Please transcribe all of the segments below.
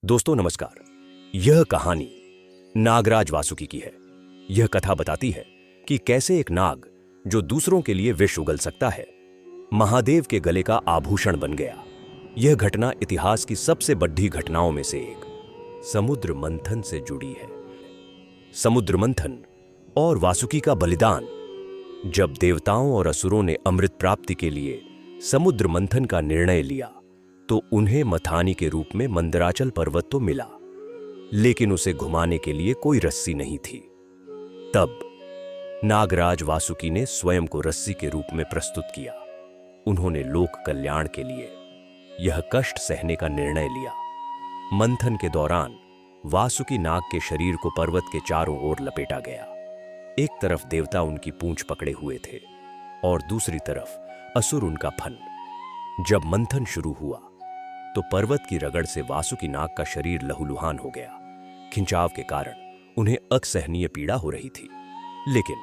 दोस्तों नमस्कार। यह कहानी नागराज वासुकी की है। यह कथा बताती है कि कैसे एक नाग जो दूसरों के लिए विष उगल सकता है, महादेव के गले का आभूषण बन गया। यह घटना इतिहास की सबसे बड़ी घटनाओं में से एक समुद्र मंथन से जुड़ी है। समुद्र मंथन और वासुकी का बलिदान। जब देवताओं और असुरों ने अमृत प्राप्ति के लिए समुद्र मंथन का निर्णय लिया तो उन्हें मथानी के रूप में मंदराचल पर्वत तो मिला, लेकिन उसे घुमाने के लिए कोई रस्सी नहीं थी। तब नागराज वासुकी ने स्वयं को रस्सी के रूप में प्रस्तुत किया। उन्होंने लोक कल्याण के लिए यह कष्ट सहने का निर्णय लिया। मंथन के दौरान वासुकी नाग के शरीर को पर्वत के चारों ओर लपेटा गया। एक तरफ देवता उनकी पूंछ पकड़े हुए थे और दूसरी तरफ असुर उनका फन। जब मंथन शुरू हुआ तो पर्वत की रगड़ से वासुकी नाग का शरीर लहूलुहान हो गया। खिंचाव के कारण उन्हें असहनीय पीड़ा हो रही थी, लेकिन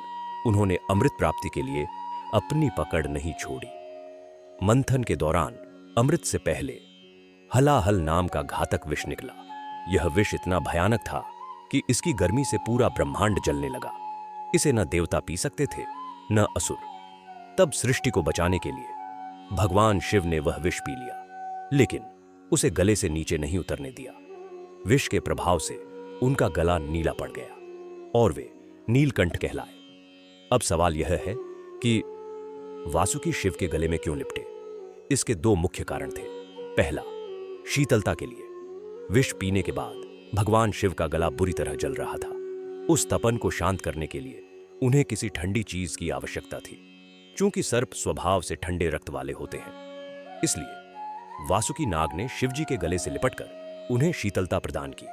उन्होंने अमृत प्राप्ति के लिए अपनी पकड़ नहीं छोड़ी। मंथन के दौरान अमृत से पहले हलाहल नाम का घातक विष निकला। यह विष इतना भयानक था कि इसकी गर्मी से पूरा ब्रह्मांड जलने लगा। इसे न देवता पी सकते थे न असुर। तब सृष्टि को बचाने के लिए भगवान शिव ने वह विष पी लिया, लेकिन उसे गले से नीचे नहीं उतरने दिया। विष के प्रभाव से उनका गला नीला पड़ गया और वे नीलकंठ कहलाए। अब सवाल यह है कि वासुकी शिव के गले में क्यों लिपटे। इसके दो मुख्य कारण थे। पहला, शीतलता के लिए। विष पीने के बाद भगवान शिव का गला बुरी तरह जल रहा था। उस तपन को शांत करने के लिए उन्हें किसी ठंडी चीज की आवश्यकता थी। चूंकि सर्प स्वभाव से ठंडे रक्त वाले होते हैं, इसलिए वासुकी नाग ने शिवजी के गले से लिपटकर उन्हें शीतलता प्रदान की।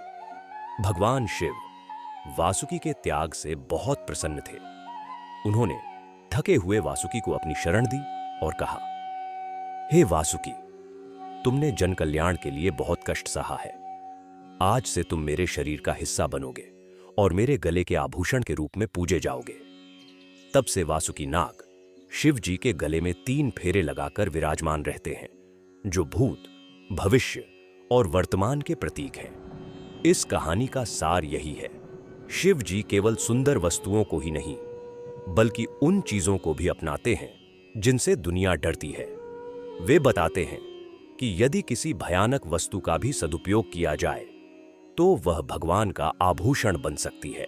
भगवान शिव वासुकी के त्याग से बहुत प्रसन्न थे। उन्होंने थके हुए वासुकी को अपनी शरण दी और कहा, हे वासुकी, तुमने जन कल्याण के लिए बहुत कष्ट सहा है। आज से तुम मेरे शरीर का हिस्सा बनोगे और मेरे गले के आभूषण के रूप में पूजे जाओगे। तब से वासुकी नाग शिव जी के गले में 3 फेरे लगाकर विराजमान रहते हैं, जो भूत, भविष्य और वर्तमान के प्रतीक हैं। इस कहानी का सार यही है, शिव जी केवल सुंदर वस्तुओं को ही नहीं, बल्कि उन चीजों को भी अपनाते हैं जिनसे दुनिया डरती है। वे बताते हैं कि यदि किसी भयानक वस्तु का भी सदुपयोग किया जाए तो वह भगवान का आभूषण बन सकती है।